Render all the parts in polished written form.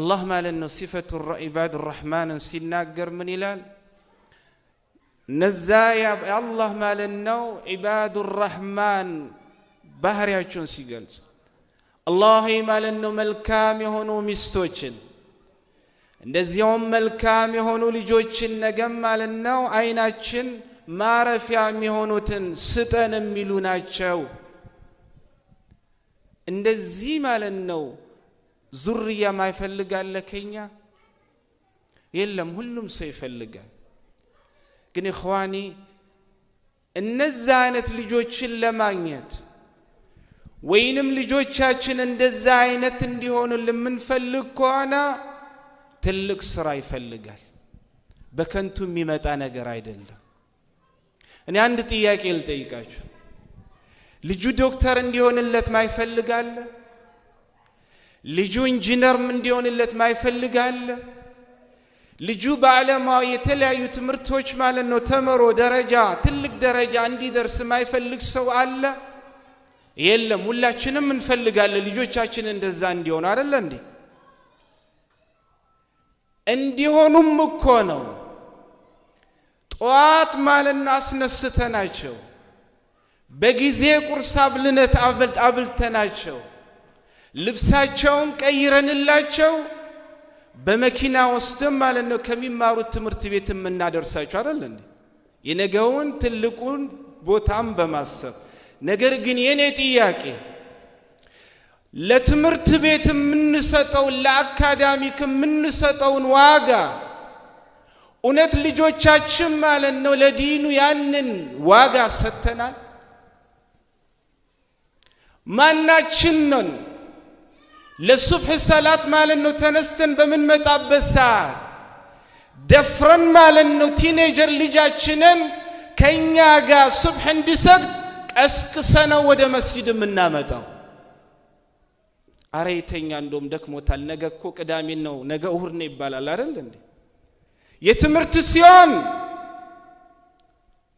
الله مالنا صفة عباد الرحمن سيناجر من إلال نزايا الله مالنا عباد الرحمن بحر يجون سيجلس الله مالنا ملكام يهونو مستوچن እንደዚያውም መልካም የሆኑ ልጆችን ነገም ማለነው አይናችን ማረፊያ የሚሆኑትን ስጠን የሚሉ ናቸው እንደዚህ ማለነው ዙርያ ማይፈልጋል ለከኛ የለም ሁሉም ሰው ይፈልጋል ግን ኢኽዋኒ እነዛ አይነት ልጆችን ለማግኘት ወይንም ልጆቻችን እንደዛ አይነት እንዲሆኑ ለምንፈልግ ከሆነ ትልቅ ስራ ይፈልጋል በከንቱ የሚመጣ ነገር አይደለም እኔ አንድ ጥያቄ ልጠይቃችሁ ልጁ ዶክተር እንዲሆንለት ማይፈልጋል ልጁ ኢንጂነር እንዲሆንለት ማይፈልጋል ልጁ በዓለማዊ የተለያዩ ትምህርቶች ማለት ነው ተመሮ ደረጃ ትልቅ ደረጃ እንዲደርስ ማይፈልግ ሰው አለ የለም ሁላችንም እንፈልጋለን ልጆቻችን እንደዛ እንዲሆኑ አይደል እንዴ እንዲሆኑም እኮ ነው ጧት ማለና አስነስተናቸው በጊዜ ቁርስ አብልተናቸው ልብሳቸውን ቀይረንላቸው በመኪና ወስደን ማለት ነው ከሚማሩት ትምህርት ቤት እናደርሳቸው አይደል እንዴ የነገውን ትልቁን ቦታም በማሰብ ነገር ግን የኔ ጥያቄ ለትምህርት ቤት ምንሰጠው ለአካዳሚክ ምንሰጠውን ዋጋ እውነት ልጆቻችን ማለት ነው ለዲኑ ያንን ዋጋ ሰተናል ማናችን ነን ለሱብህ ሰላት ማለት ነው ተነስተን በመንመጣበት ሰዓት ደፍረን ማለት ነው ቲኔጀር ልጃችንን ከኛ ጋር ሱብህ እንዲሰግድ ቀስቅሰነው ወደ መስጂድ ምናመጣው አሬተኛ እንደም ደክሞታል ነገ እኮ ቅዳሜ ነው ነገ እሁድ ነው ይባላል አይደል እንዴ የትምህርት ሲሆን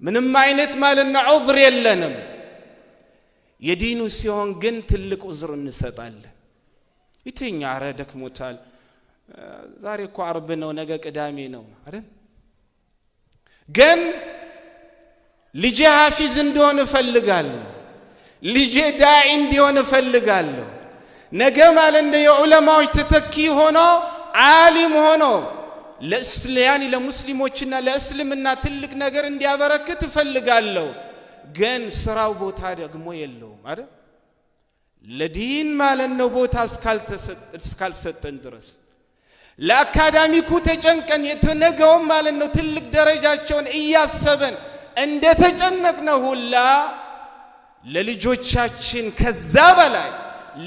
ምንም አይነት ማለና ዑዝር የለንም የዲኑ ሲሆን ግን ትልቅ ዑዝር እንሰጣለን ይተኛ አረ ደክሞታል ዛሬ እኮ ዓርብ ነው ነገ ቅዳሜ ነው አይደል ግን ልጄ ሐፊዝ እንዲሆን እፈልጋለሁ ልጄ ዳዒ እንዲሆን እፈልጋለሁ ነገ ማለት ነው የዑለማዎች ተተኪ ሆኖ ዓሊም ሆኖ ለእስላም ለሙስሊሞችና ለእስልምና ትልቅ ነገር እንዲያበረክት እፈልጋለሁ ግን ስራው ቦታ ደግሞ የለውም አይደል ለዲን ማለት ነው ቦታ እስካልሰጠን ድረስ ለአካዳሚኩ ተጨንቀን የተነገው ማለት ነው ትልቅ ደረጃቸውን እያሰበን እንደተጨነቅነው ሁላ ለልጆቻችን ከዛ በላይ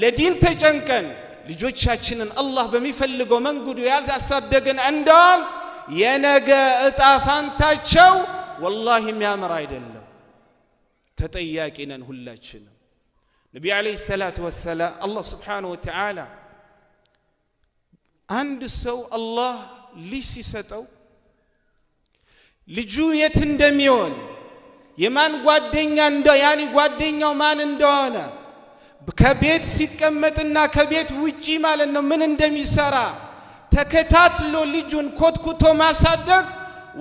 ለዲን ተጨንቀን ልጆቻችንን አላህ በሚፈልገው መንገዱ ያሳደገን እንደን የነገ እጣፋንታቸው والله የሚያምር አይደለም ተጠያቂ ነን ሁላችንም ነብዩ አለይሂ ሰላቱ ወሰለም አላህ Subhanahu Wa Ta'ala አንድ ሰው አላህ ሊሲሰጠው ልጁ የት እንደሚሆን የማን ጓደኛ ያኒ ጓደኛው ማን እንደሆነ ከቤት ሲቀመጥና ከቤት ውጪ ማለት ነው ምን እንደሚሰራ ተከታትሎ ልጁን ኮትኩቶ ማሳደግ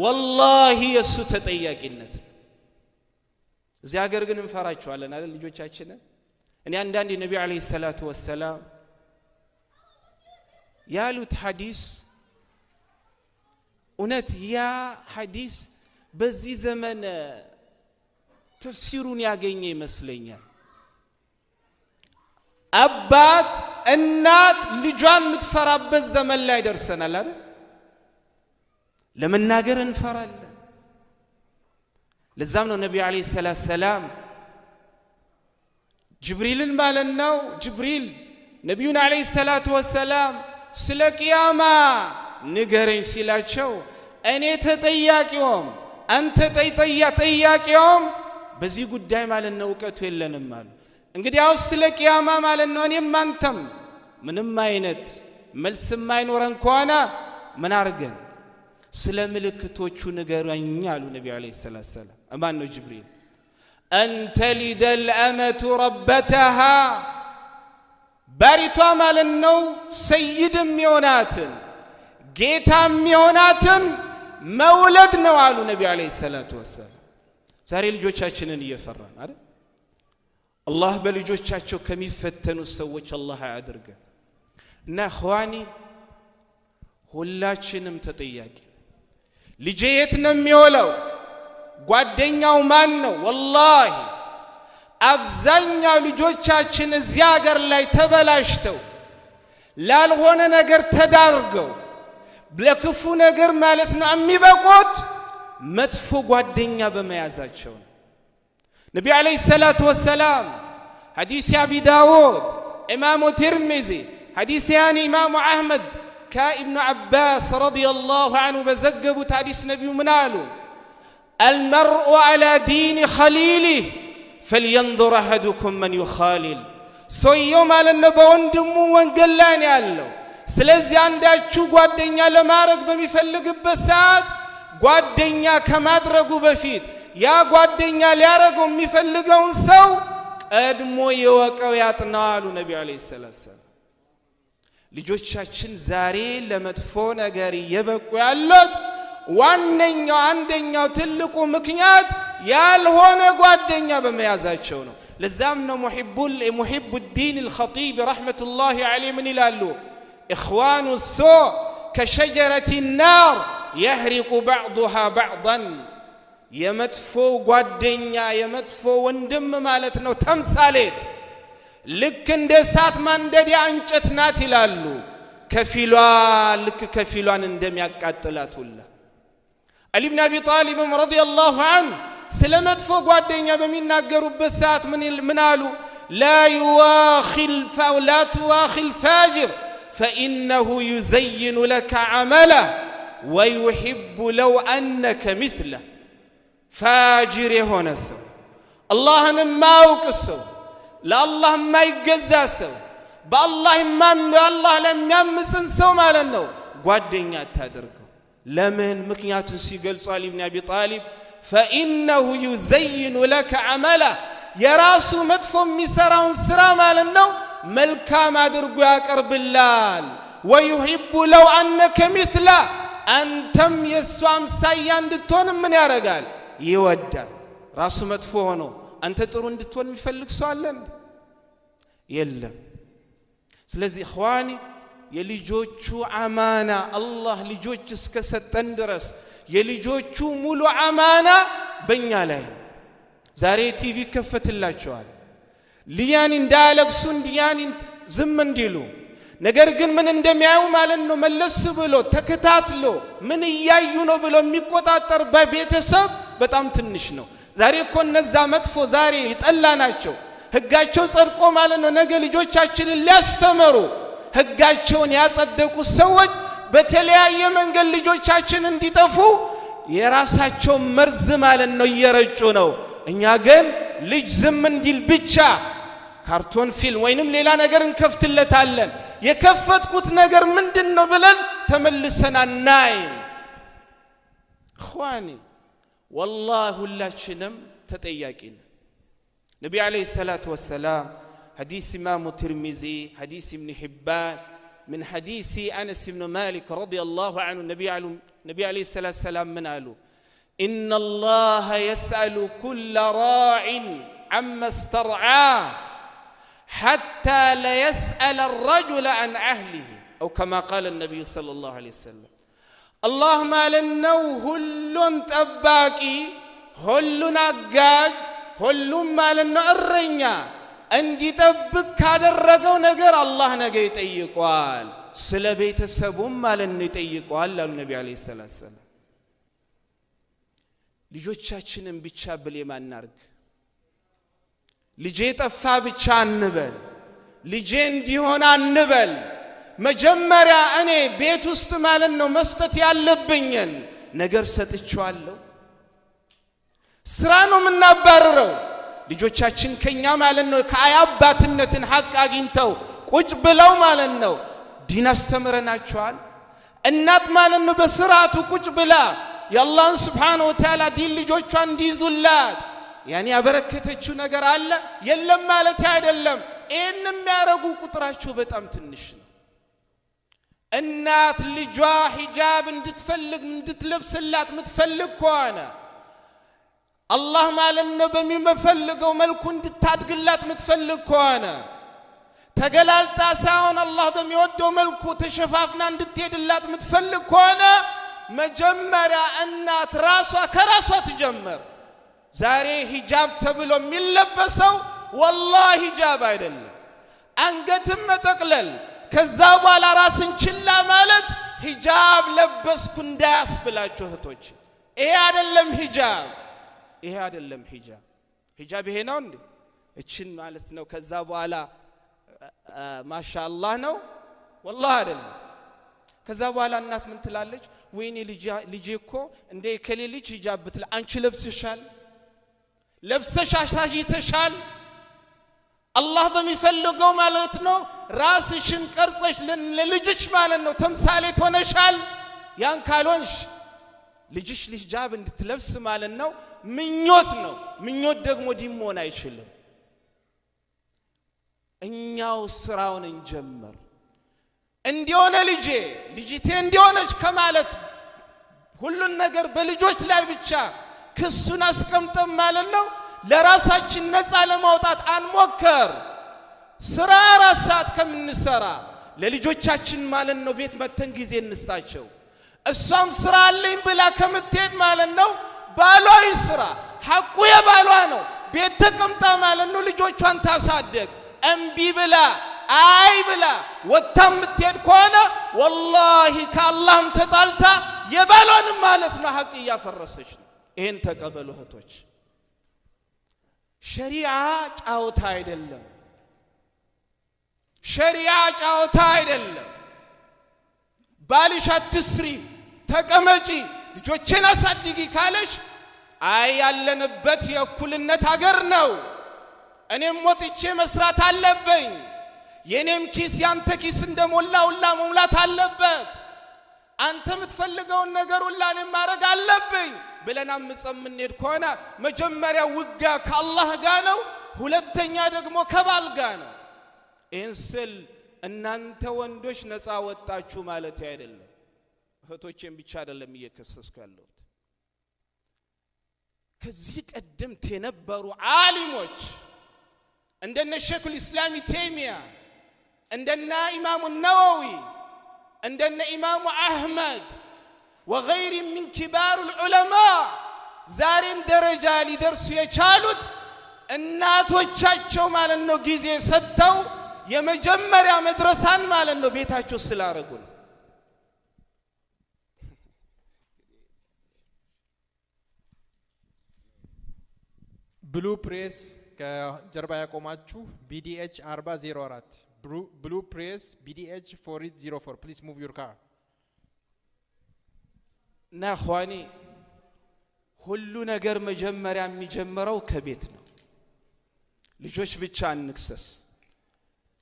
والله የሱ ተጠያቂነት እዚህ ሀገር ግን እንፈራቸዋለን አይደል ልጆቻችን እኔ አንዳንዴ ነብዩ አለይሂ ሰላቱ ወሰለም ያሉት ሐዲስ እውነት ያ ሐዲስ በዚህ ዘመን ተፍሲሩን ያገኘ ይመስለኛል አባት እናት ልጇን ምትፈራበት ዘመን ላይ ደርሰናል አይደል ለመናገር እንፈራለን ለዛም ነው ነብዩ አለይሂ ሰላም ጅብሪልን ማለት ነው ጅብሪል ነብዩን አለይሂ ሰላቱ ወሰለም ስለ ቂያማ ንገረኝ ሲላቸው እኔ ተጠያቂውም አንተ ተጠያቂውም በዚህ ጉዳይ ማለት ነው ዕውቀቱ የለንም ማለት እንግዲህ አው ስለ ቂያማ ማለት ነው እኔም አንተም ምንም አይነት መልስ የማይኖረን ከሆነ ምን አርገን ስለ ምልክቶቹ ንገረኝ አሉ ነብዩ አለይሂ ሰላም አማን ነው ጅብሪል አንተ ሊደል አመቱ ረበተሃ ባሪቷ ማለት ነው ሰይድም ይሆናትን ጌታም ይሆናትን መውለድ ነው አሉ ነብዩ አለይሂ ሰላቱ ወሰለም። ዛሬ ልጆቻችንን እየፈራን አይደል? አላህ በልጆቻቸው ከሚፈተኑ ሰዎች አላህ ያድርገን። እና ኸዋኒ ሁላችንም ተጠያቂ ልጄ የት ነው የሚውለው? ጓደኛው ማን ነው? ወላሂ አብዛኛው ልጆቻችን እዚያ ሀገር ላይ ተበላሽተው ላልሆነ ነገር ተዳርገው ለክፉ ነገር ማለት ነው የሚበቁት መጥፎ ጓደኛ በመያዛቸው ነው። ነብዩ አለይሂ ሰላቱ ወሰላም ሐዲስ አቢ ዳውድ ኢማሙ ትርሚዚ ሐዲስ ኢማሙ አህመድ ከኢብኑ አባስ ረዲየላሁ ዐንሁ በዘገቡት ሐዲስ ነብዩ ምን አሉ? المرء على دين خليله فلينظر أحدكم من يخالل ሰውየው ማለት ነው በወንድሙ ወንጌል ላይ ነው ያለው። ስለዚህ አንዳችሁ ጓደኛ ለማድረግ በሚፈልግበት ሰዓት ጓደኛ ከማድረጉ በፊት ያ ጓደኛ ሊያረገው የሚፈልገውን ሰው ቀድሞ ይወቀው ያጥናው አሉ ነብዩ አለይሂ ሰላም። ልጆቻችን ዛሬ ለመጥፎ ነገር እየበቁ ያሉት ዋነኛው አንደኛው ትልቁ ምክንያት ያልሆነ ጓደኛ በመያዛቸው ነው። ለዛም ነው ሙሂቡ الدين الخطيب رحمة الله عليه ምን ይላሉ? إخوان السوء كشجرة النار يحرق بعضها بعضا የመጥፎ ጓደኛ የመጥፎ ወንድም ማለት ነው ተምሳሌት ልክ እንደ እሳት ማንደዲያ እንጨት ናት ይላሉ። ከፊሏ ልክ ከፊሏን እንደሚያቃጥላት ሁላ አሊ ኢብኑ አቢ ጣሊብ ረዲየላሁ ዐንሁ ስለ መጥፎ ጓደኛ በሚናገሩበት ሰዓት ምን አሉ? لا تواخي الفاجر فإنه يزين لك عمله ويحب لو أنك مثله ፋጅር የሆነ ሰው አላህን የማያውቅ ሰው ለአላህ የማይገዛ ሰው በአላህ የማያምነው አላህ ለሚያምጽን ሰው ማለት ነው ጓደኛ አታድርገው። ለምን? ምክንያቱን ሲገልጹ አሊ ኢብኑ አቢ ጣሊብ فإنه يزين لك عمله የራሱ መጥፎ የሚሰራውን ስራ ማለት ነው መልካም አድርጎ ያቀርብላል። ويحب لو أنك مثله አንተም የሱ አምሳያ እንድትሆን ምን ያረጋል? ይወዳል። ራሱ መጥፎ ሆኖ አንተ ጥሩ እንድትሆን የሚፈልግ ሰው አለ? የለም። ስለዚህ ኢኽዋኒ የልጆቹ አማና አላህ ልጆች እስከሰጠን ድረስ የልጆቹ ሙሉ አማና በእኛ ላይ ነው። ዛሬ ቲቪ ከፈትላቸዋል ሊያን እንዳለቅሱ እንዲያን ዝም እንዲሉ ነገር ግን ምን እንደሚያዩ ማለት ነው መለስ ብሎ ተከታትሎ ምን እያዩ ነው ብሎ የሚቆጣጠር በቤተሰብ በጣም ትንሽ ነው። ዛሬ እኮ እነዛ መጥፎ ዛሬ ይጠላናቸው ህጋቸው ጸድቆ ማለት ነው ነገ ልጆቻችንን ሊያስተምሩ ህጋቸውን ያጸደቁ ሰዎች በተለያየ መንገድ ልጆቻችን እንዲጠፉ የራሳቸው መርዝ ማለት ነው እየረጩ ነው። እኛ ግን ልጅ ዝም እንዲል ብቻ ካርቶን ፊልም ወይንም ሌላ ነገር እንከፍትለታለን። የከፈትኩት ነገር ምንድነው ብለን ተመልሰን አናይም። ኢኽዋኒ والله ሁላችንም ተጠያቂ ነን። ነብዩ አለይሂ ሰላቱ ወሰላም ሐዲስ ኢማሙ ትርሚዚ ሐዲስ ኢብኑ ሒባን من حديث أنس بن مالك رضي الله عنه النبي عليه الصلاة والسلام من قالوا إن الله يسأل كل راع عما استرعاه حتى لا يسأل الرجل عن أهله أو كما قال النبي صلى الله عليه وسلم الله ما لنو هلون تباكي هلون أقاج هلون ما لنو الرنيا عندي تبك هذا الرجل نجر الله نجيت أيقوال سلا بيت سبوم ما لن يتأيقوال النبي عليه الصلاة والسلام ልጆቻችንን ብቻ በሌማን እናርግ። ልጄ ጠፋ ብቻ አንበል። ልጄ እንዲሆን አንበል። መጀመሪያ እኔ ቤት ውስጥ ማለት ነው መስጠት ያለብኝን ነገር ሰጥቻለሁ። ስራ ነው የምናባረረው። ልጆቻችን ከኛ ማለት ነው ከአያባትነትን ሐቅ አግኝተው ቁጭ ብለው ማለት ነው ዲን አስተምረናቸዋል። እናት ማለት ነው በስርዓቱ ቁጭ ብላ የአላህን ሱብሓነሁ ወተዓላ ዲን ልጆቿን እንዲይዙላት ያኔ ያበረከተችው ነገር አለ የለም ማለት አይደለም። ይህን የሚያረጉ ቁጥራቸው በጣም ትንሽ ነው። እናት ልጇ ሂጃብ እንድትፈልግ እንድትለብስላት ምትፈልግ ከሆነ አላህ ማለት ነው በሚፈልገው መልኩ እንድታድግላት ምትፈልግ ከሆነ ተገላልጣ ሳይሆን አላህ በሚወደው መልኩ ተሸፋፍና እንድትሄድላት ምትፈልግ ከሆነ መጀመሪያ እናት ራሷ ከራሷ ትጀምር። ዛሬ ሂጃብ ተብሎ የሚለበሰው والله ሂጃብ አይደለም፣ አንገትም መጠቅለል ከዛ በኋላ ራስን ችላ ማለት ሂጃብ ለበስኩ እንዳያስብላችሁ እህቶች። ይሄ አይደለም ሂጃብ፣ ይሄ አይደለም ሂጃብ። ሂጃብ ይሄ ነው እንዴ? እቺን ማለት ነው። ከዛ በኋላ ማሻአላህ ነው والله አይደለም። ከዛ በኋላ እናት ምን ትላለች? ወይኔ ልጄ እኮ እንደ ከሌ ልጅ ሂጃብ ብትል አንቺ ለብሰሻል ይተሻል። አላህ በሚፈልገው ማለት ነው ራስሽን ቀርጸሽ ለልጅሽ ማለት ነው ተምሳሌት ሆነሻል። ያን ካልሆንሽ ልጅሽ ሂጃብ እንድትለብስ ማለት ነው ምኞት ነው። ምኞት ደግሞ ዲሞን አይችልም። እኛው ስራውን እንጀምር። እንዲሆነ ልጅቴ እንዲሆነች ከማለት ሁሉን ነገር በልጆች ላይ ብቻ ክሱን አስቀምጠን ማለት ነው ለራሳችን ነፃ ለማውጣት አንሞክር። ስራ ራሳት ከምንሰራ ለልጆቻችን ማለት ነው ቤት መተን ጊዜ እንስጣቸው። እሷም ስራ አለኝ ብላ ከምትሄድ ማለት ነው ባሏ ይስራ፣ ሐቁ የባሏ ነው። ቤት ተቀምጣ ማለት ነው ልጆቿን ታሳደግ። እምቢ ብላ አይ ብላ ወጣ ምትሄድ ከሆነ والله ከአላህም ተጣልታ የባሏንም ማለት ነው ሐቅ ያፈረሰች ነው። ይሄን ተቀበሉ እህቶች። ሸሪዓ ጫውታ አይደለም፣ ሸሪዓ ጫውታ አይደለም። ባልሽ አትስሪ ተቀመጪ ልጆችን አሳድጊ ካለሽ አይ ያለንበት የእኩልነት ሀገር ነው፣ እኔም ወጥቼ መስራት አለብኝ፣ የኔም ኪስ ያንተ ኪስ እንደሞላውላ መሙላት አለበት፣ አንተ የምትፈልገውን ነገር ሁላ እኔም ማድረግ አለብኝ ብለና ምንሄድ ከሆነ መጀመሪያ ውጋ ከአላህ ጋር ነው፣ ሁለተኛ ደግሞ ከባል ጋር ነው። ይህን ስል እናንተ ወንዶች ነፃ ወጣችሁ ማለት አይደለም። እህቶቼን ብቻ አይደለም እየከሰስኩ ያለሁት። ከዚህ ቀደምት የነበሩ ዓሊሞች እንደነ ሸይኹል ኢስላም ተይሚያ እንደነ ኢማሙ ነወዊ እንደነ ኢማሙ አህመድ وغير من كبار العلماء ዛሬም ደረጃ ሊደርሱ የቻሉት እናቶቻቸው ማለት ነው ጊዜ ሰጥተው የመጀመሪያ መድረሳን ማለት ነው ቤታቸው ስላረጉ ነው። ብሉ ፕሬስ ከጀርባ ያቆማችሁ BDH 4004 ብሉ ፕሬስ BDH 4804 please move your car ናخواني ሁሉ ነገር መጀመሪያ የሚጀምረው ከቤት ነው። ልጆች ብቻ አንክሰስ፣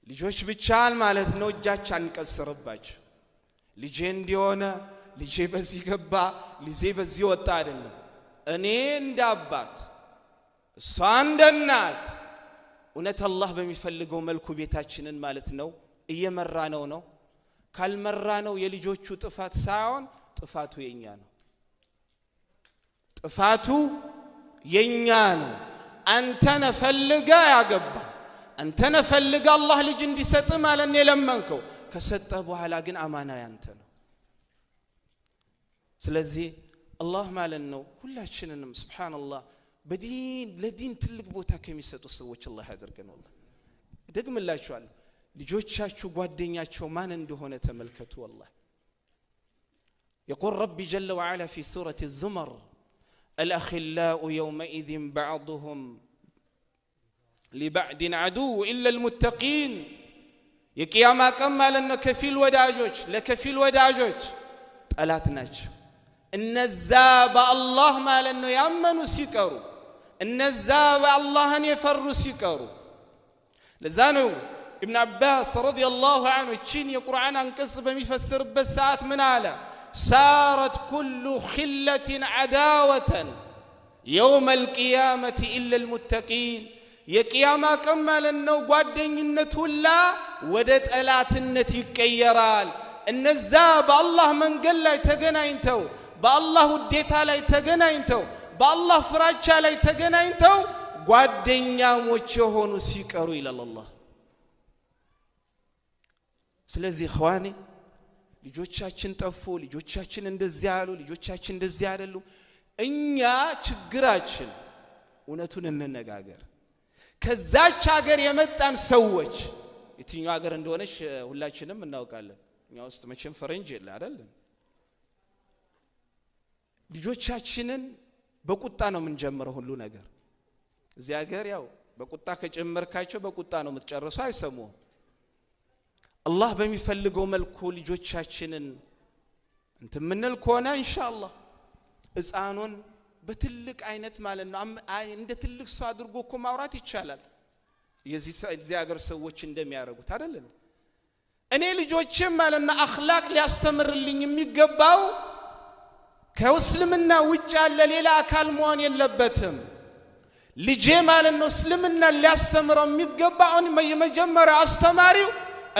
ልጆች ብቻ ማለት ነው እጃቻ አንቀስርባቸው። ልጄ እንዲሆነ ልጄ በዚህ ገባ ልጄ በዚህ ወጣ አይደለም። እኔ እንደ አባት እሷ እንደ እናት እውነት አላህ በሚፈልገው መልኩ ቤታችንን ማለት ነው እየመራ ነው። ካልመራ ነው የልጆቹ ጥፋት ሳይሆን ጥፋቱ የኛ ነው። ጥፋቱ የኛ ነው። አንተ ነፈልጋ ያገባ አንተ ነፈልጋ አላህ ልጅ እንዲሰጥ ማለት ነው የለመንከው። ከሰጠ በኋላ ግን አማና ያንተ ነው። ስለዚህ አላህ ማለት ነው ሁላችንንም ሱብሃንአላህ በዲን ለዲን ትልቅ ቦታ ከሚሰጡ ሰዎች አላህ ያደርገን። والله ደግምላችኋለሁ ልጆቻችሁ ጓደኛቸው ማን እንደሆነ ተመልከቱ። والله يقول ربي جل وعلا في سورة الزمر الأخلاء يومئذ بعضهم لبعض عدو إلا المتقين يقياما كما لنا كفيل وداجوج لكفيل وداجوج طلاتناچ النزاب الله ما لنا يامنوا سيقروا النزاب الله ان يفروا سيقروا لذانو ابن عباس رضي الله عنه تشين القرآن انقص بمفسر بالساعات من على صارت كل خلة عداوة يوم القيامة إلا المتقين የቂያማ ቀን ማለት ነው ጓደኝነት ሁላ ወደ ጠላትነት ይቀየራል እነዛ በአላህ መንገድ ላይ ተገናኝተው በአላህ ውዴታ ላይ ተገናኝተው በአላህ ፍራቻ ላይ ተገናኝተው ጓደኛሞች የሆኑ ሲቀሩ ይላል አላህ ስለዚህ ኸዋኔ ልጆቻችን ጠፉ ልጆቻችን እንደዚህ ያሉ ልጆቻችን እንደዚህ አይደሉ እኛ ችግራችን እውነቱን እንነጋገር ከዛች ሀገር የመጣን ሰዎች የትኛው ሀገር እንደሆነች ሁላችንም እናውቃለን እኛ ውስጥ መቼም ፈረንጅ የለ አይደል ልጆቻችንን በቁጣ ነው የምንጀምረው ሁሉ ነገር እዚህ ሀገር ያው በቁጣ ከጨመርካቸው በቁጣ ነው የምትጨርሰው አይሰሙም አላህ በሚፈልገው መልኩ ልጆቻችንን እንትምንል ከሆነ ኢንሻአላህ ሕፃኑን በትልቅ አይነት ማለት ነው እንደ ትልቅ ሰው አድርጎ እኮ ማውራት ይቻላል የዚህ ሀገር ሰዎች እንደሚያደርጉት አይደል እኔ ልጆችም ማለት ነው አኽላቅ ሊያስተምርልኝ የሚገባው ከእስልምና ውጭ ያለ ሌላ አካል መሆን የለበትም ልጄ ማለት ነው እስልምና ሊያስተምረው የሚገባው የመጀመሪያ አስተማሪው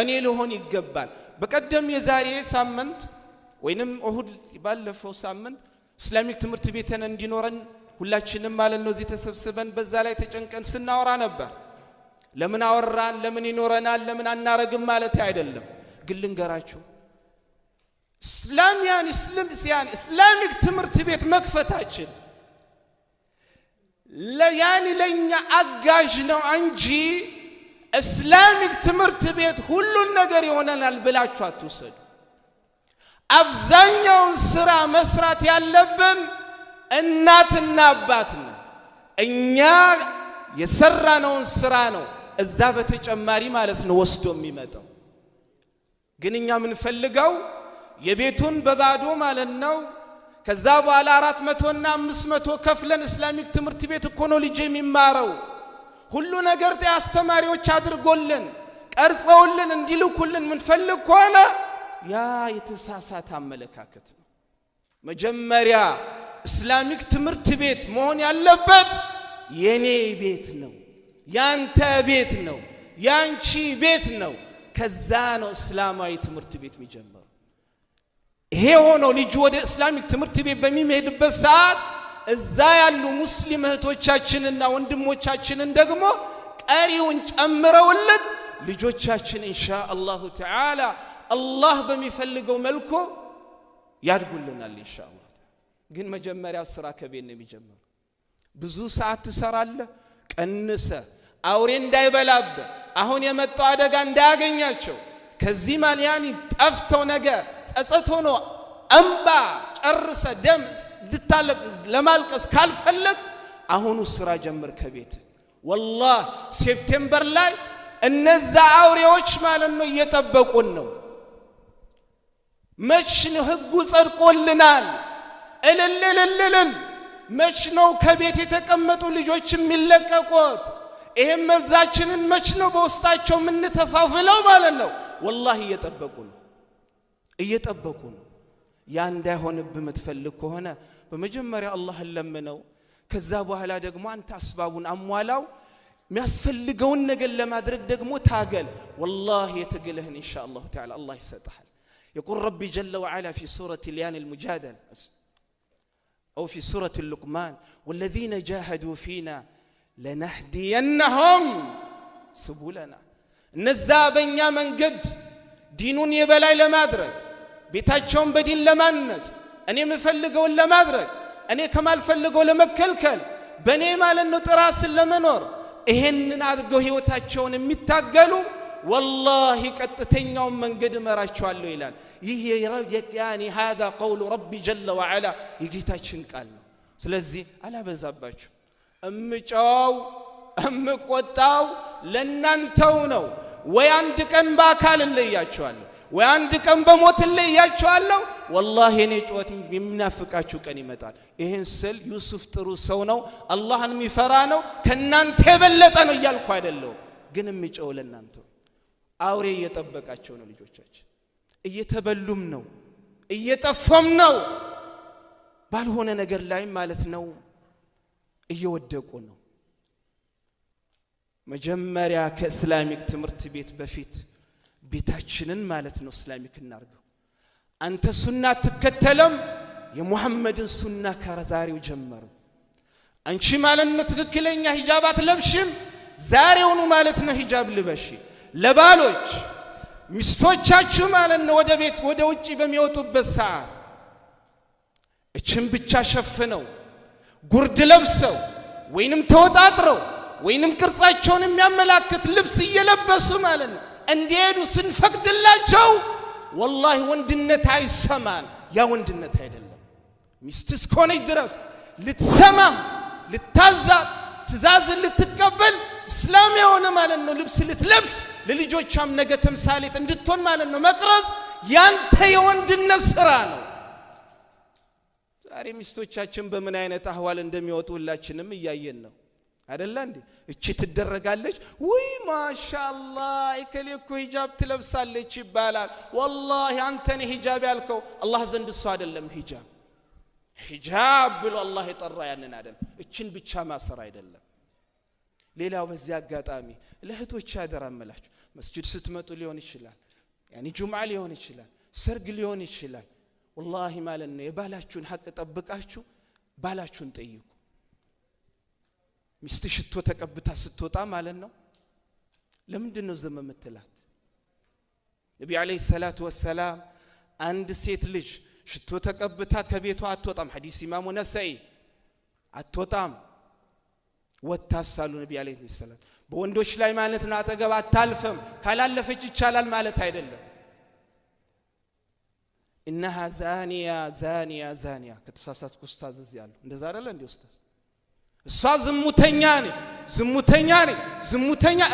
እኔ ልሆን ይገባል በቀደም የዛሬ ሳምንት ወይንም እሁድ ባለፈው ሳምንት እስላሚክ ትምህርት ቤትን እንዲኖረን ሁላችንም ማለት ነው እዚህ ተሰብስበን በዛ ላይ ተጨንቀን ስናወራ ነበር ለምን አወራን ለምን ይኖረናል ለምን አናረግም ማለት አይደለም ግን ልንገራችሁ እስላሚክ ትምህርት ቤት መክፈታችን ለኛ አጋዥ ነው እንጂ እስላሚክ ትምህርት ቤት ሁሉን ነገር ይሆነናል ብላችሁ አትወሰዱ አብዛኛውን ስራ መስራት ያለብን እናትና አባት ነው እኛ የሰራነውን ስራ ነው እዛ በተጨማሪ ማለት ነው ወስዶ የሚመጣው ግን እኛ ምን ፈልገው የቤቱን በባዶ ማለት ነው ከዛ በኋላ 400 እና 500 ከፍለን እስላሚክ ትምህርት ቤት እኮ ነው ልጅ የሚማረው ሁሉ ነገር አስተማሪዎች አድርጎልን ቀርጸውልን እንዲልኩልን ምን ፈልግ ከሆነ ያ የተሳሳተ አመለካከት ነው መጀመሪያ እስላሚክ ትምህርት ቤት መሆን ያለበት የኔ ቤት ነው ያንተ ቤት ነው ያንቺ ቤት ነው ከዛ ነው እስላማዊ ትምህርት ቤት የሚጀምረው ይሄ ሆኖ ልጅ ወደ እስላሚክ ትምህርት ቤት በሚሄድበት ሰዓት እዛ ያሉ ሙስሊም እህቶቻችንና ወንድሞቻችንን ደግሞ ቀሪውን ጨምረውልን ልጆቻችን ኢንሻአላሁ ተዓላ አላህ በሚፈልገው መልኩ ያድጉልናል ኢንሻአላህ ግን መጀመሪያ ስራ ከቤት ነው የሚጀምረው ብዙ ሰዓት ትሰራለህ ቀንሰ አውሬ እንዳይበላብ አሁን የመጣው አደጋ እንዳያገኛቸው ከዚህ ማንያኒ ጠፍተው ነገር ጸጸት ሆኖ እንባ ጨርሰ ደም ልታለቅ ለማልቀስ ካልፈለግ አሁኑ ስራ ጀምር ከቤት والله ሴፕቴምበር ላይ እነዛ አውሬዎች ማለት ነው እየጠበቁን ነው መች ነው ህጉ ጸድቆልናል እልልልልል መች ነው ከቤት የተቀመጡ ልጆች የሚለቀቁት ይሄን መብዛችንን መች ነው በውስጣቸው ምን ተፋፍለው ማለት ነው والله እየጠበቁ ነው ያ እንዳይሆንብህ የምትፈልግ ከሆነ በመጀመሪያ አላህን ለምነው ከዛ በኋላ ደግሞ አንተ አስባቡን አሟላው የሚያስፈልገውን ነገር ለማድረግ ደግሞ ታገል والله يتقلهن ان شاء الله تعالى الله يسطحل يقول ربي جل وعلا في سورة اليان المجادل أو في سورة اللقمان والذين جاهدوا فينا لنهدينهم سبلنا نزابن من قد دينون يبلاي لمادرك ቤታቸውን በዲን ለማነጽ እኔ መፈልገው ለማድረግ እኔ ከማል ፈልገው ለመከልከል በኔ ማለት ነው ጥራስን ለመኖር ይሄንን አድርገው ህይወታቸውን የሚታገሉ والله ቀጥተኛው መንገድ መራቸዋለሁ ይላል ይሄ ያኒ هذا قول ربي جل وعلا ይጌታችን ቃል ነው ስለዚህ አላበዛባችሁ እምጫው እምቆጣው ለናንተው ነው ወይ አንድ ቀን በአካል ለያቸዋለሁ ወይ አንድ ቀን በሞት ለያቸዋለሁ والله እኔ ጮት የሚናፍቃችሁ ቀን ይመጣል ይሄን ስል ዩሱፍ ጥሩ ሰው ነው አላህን የሚፈራ ነው ከናንተ የበለጠ ነው ይያልኩ አይደለም ግን የሚጮው ለናንተ አውሬ እየጠበቃቸው ነው ልጆቻችን እየተበሉም ነው እየጠፈም ነው ባልሆነ ነገር ላይ ማለት ነው እየወደቁ ነው መጀመሪያ ከእስላሚክ ትምህርት ቤት በፊት ቤታችንን ማለት ነው እስላሚክ እናርገው አንተ ሱና ትከተለም የሙሐመድን ሱና ከዛሬው ጀመሩ አንቺ ማለት ነው ትክክለኛ ሂጃብ አትለብሽም ዛሬውኑ ማለት ነው ሂጃብ ልበሺ ለባሎች ሚስቶቻችሁ ማለት ነው ወደ ቤት ወደ ውጪ በሚወጡበት ሰዓት እችን ብቻ ሸፍነው ጉርድ ለብሰው ወይንም ተወጣጥረው ወይንም ቅርጻቸውን የሚያመላክት ልብስ እየለበሱ ማለት ነው እንዲሄዱ ስንፈቅድላቸው والله ወንድነት አይሰማን ያ ወንድነት አይደለም ሚስትስ ኮነች ድረስ ልትሰማ ልታዛ ትእዛዝ ልትቀበል እስላም የሆነ ማለት ነው ልብስ ልትለብስ ለልጆቿም ነገ ተምሳሌት እንድትሆን ማለት ነው መቅረጽ ያንተ የወንድነት ስራ ነው ዛሬ ሚስቶቻችን በምን አይነት አህዋል እንደሚወጡላችንም እያየን ነው አይደል እንዴ እቺ ትደረጋለች ወይ ማሻአላህ እከሌኮ ሂጃብ ትለብሳለች ይባላል والله አንተ ነህ ሂጃብ ያልከው አላህ ዘንድ እሱ አይደለም ሂጃብ ብሎ አላህ ይጠራ ያንን አይደል እቺን ብቻ ማሰር አይደለም ሌላው በዚህ አጋጣሚ ለእህቶች ያደራመላችሁ መስጂድ ስትመጡ ሊሆን ይችላል ያኒ ጁምዓ ሊሆን ይችላል ሰርግ ሊሆን ይችላል والله ማለት ነው የባላችሁን ሐቅ ጠብቃችሁ ባላችሁን ጠይቁ ሚስት ሽቶ ተቀብታ ስትወጣ ማለት ነው ለምንድን ነው ዝም የምትላት ነብዩ አለይሂ ሰላቱ ወሰላም አንድ ሴት ልጅ ሽቶ ተቀብታ ከቤቷ አትወጣም ሐዲስ ኢማሙ ነሳኢ አትወጣም ወታሳሉ ነብዩ አለይሂ ሰላም በወንዶች ላይ ማለት ነው አጠገብ አታልፈም ካላለፈች ይቻላል ማለት አይደለም انها زانيه ከተሳሳትኩ ኡስታዝ እዚህ ያለው እንደዛ አይደለ እንዴ ኡስታዝ እሷ ዝሙተኛ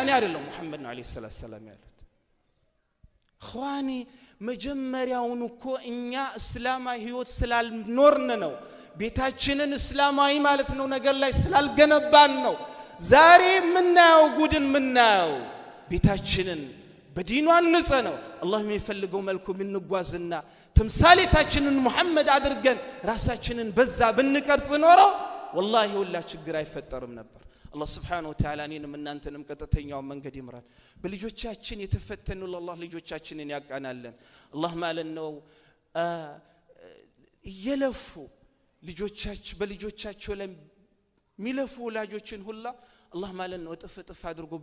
እኔ አይደለም ሙሐመድ ነው አለይሂ ሰላም ያሉት ኸዋኒ መጀመሪያውን እኮ እኛ እስላማዊ ህይወት ስላልኖርን ነው ቤታችንን እስላማዊ ማለት ነው ነገር ላይ ስላልገነባን ነው ዛሬ ምናየው ጉድን ምናየው ቤታችንን በዲኑ አንጸ ነው አላህ የሚፈልገው መልኩ ምንጓዝና ተምሳሌታችንን ሙሐመድ አድርገን ራሳችንን በዛ ብንቀርጽ ኖሮ والله ሁላ ችግር አይፈጠርም ነበር አላህ Subhanahu Wa Ta'ala እኔንም እናንተንም ቀጥተኛው መንገድ ይምራል በልጆቻችን የተፈተኑ ለአላህ ልጆቻችንን ያቃናለን አላህ ማለት ነው ይለፉ ልጆቻችን በልጆቻቸው ላይ ሚለፉ ወላጆችን ሁላ አላህ ማለት ነው ጥፍ አድርጎ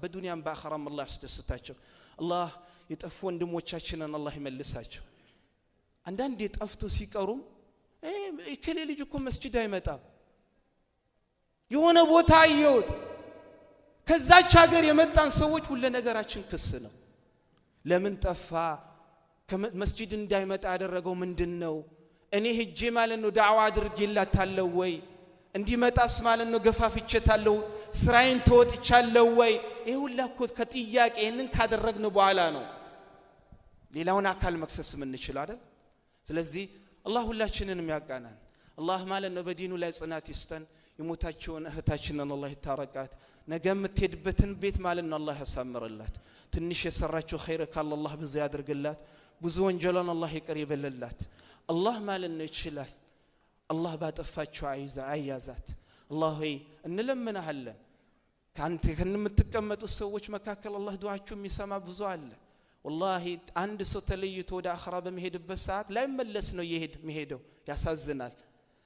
በዱንያም በአኺራም አላህ ያስደስታቸው አላህ የጠፉ ወንድሞቻችንን አላህ ይመልሳቸው አንዳንዴ ጠፍቶ ሲቀሩም እከሌ ልጅ እኮ መስጂድ አይመጣም የሆነ ቦታ አየሁት ከዛች ሀገር የመጣን ሰዎች ሁሉ ነገራችን ክስ ነው ለምን ጠፋ ከመስጂድ እንዳይመጣ ያደረገው ምንድነው እኔ ሄጄ ማለት ነው ዳዕዋ አድርጌላታለሁ ወይ እንዲመጣስ ማለት ነው ገፋፍቼታለሁ ስራዬን ተወጥቻለሁ ወይ ይሄ ሁሉ እኮ ከጥያቄ ይሄንን ካደረግን በኋላ ነው ሌላውን አካል መክሰስ ምን ይችላል አይደል ስለዚህ አላህ ሁላችንንም ያቃናን አላህ ማለት ነው በዲኑ ላይ ጽናት ይስጠን የሞታቸውን እህታችንን አላህ ይታረቃት ነገ የምትሄድበትን ቤት ማለት ነው አላህ ያሳምርላት ትንሽ የሰራችው ኸይር ካለ አላህ ብዙ ያድርግላት ብዙ ወንጀሏን አላህ ይቅር ይበልላት አላህ ማለት ነው ይችላል አላህ ባጠፋቸው አያዛት አላህ ሆይ እንለምንሃለን ካንተ ከነምትቀመጡ ሰዎች መካከል አላህ ዱዓችሁ የሚሰማ ብዙ አለ والله አንድ ሰው ተለይቶ ወደ አኺራ በመሄድበት ሰዓት ላይ መለስ ነው የሚሄደው ያሳዝናል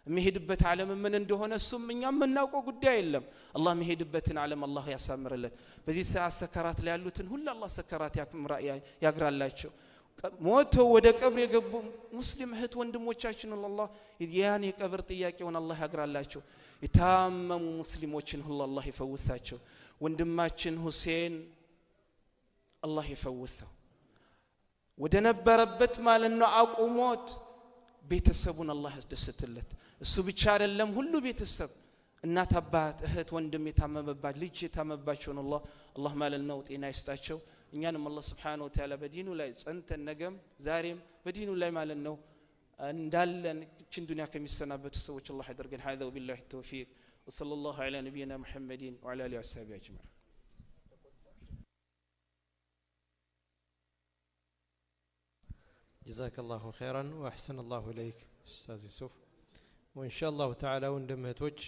የሚሄድበት ዓለም ምን እንደሆነ እሱም እኛም እናውቀው ጉዳይ የለም አላህ የሚሄድበትን ዓለም አላህ ያሳምርለት በዚህ ሰዓት ሰከራት ላይ ያሉትን ሁሉ አላህ ሰከራት ያግራላቸው ሞቶ ወደ ቀብር የገቡ ሙስሊም እህት ወንድሞቻችን አላህ ያን የቀብር ጥያቄውን አላህ ያግራላቸው የታመሙ ሙስሊሞችን ሁሉ አላህ ይፈውሳቸው ወንድማችን ሁሴን አላህ ይፈውሰው ወደ ነበረበት ማለት ነው አቁሞት ቤተሰቡን አላህ ያስደስትለት እሱ ብቻ አይደለም ሁሉ ቤተሰብ እናት አባት እህት ወንድም የታመመባት ልጅ የታመመባቸው አላህ ማለት ነው ጤና ይስጣቸው እኛንም አላህ Subhanahu Wa Ta'ala በዲኑ ላይ ጸንተን ነገም ዛሬም በዲኑ ላይ ማለት ነው እንዳለን እቺን ዱንያ ከሚሰናበቱ ሰዎች አላህ ያደርገን هذا وبالله التوفيق وصلى الله على نبينا محمد وعلى اله وصحبه اجمعين جزاك الله خيرا واحسن الله اليك استاذ يوسف وان شاء الله تعالى ወንድም እህቶች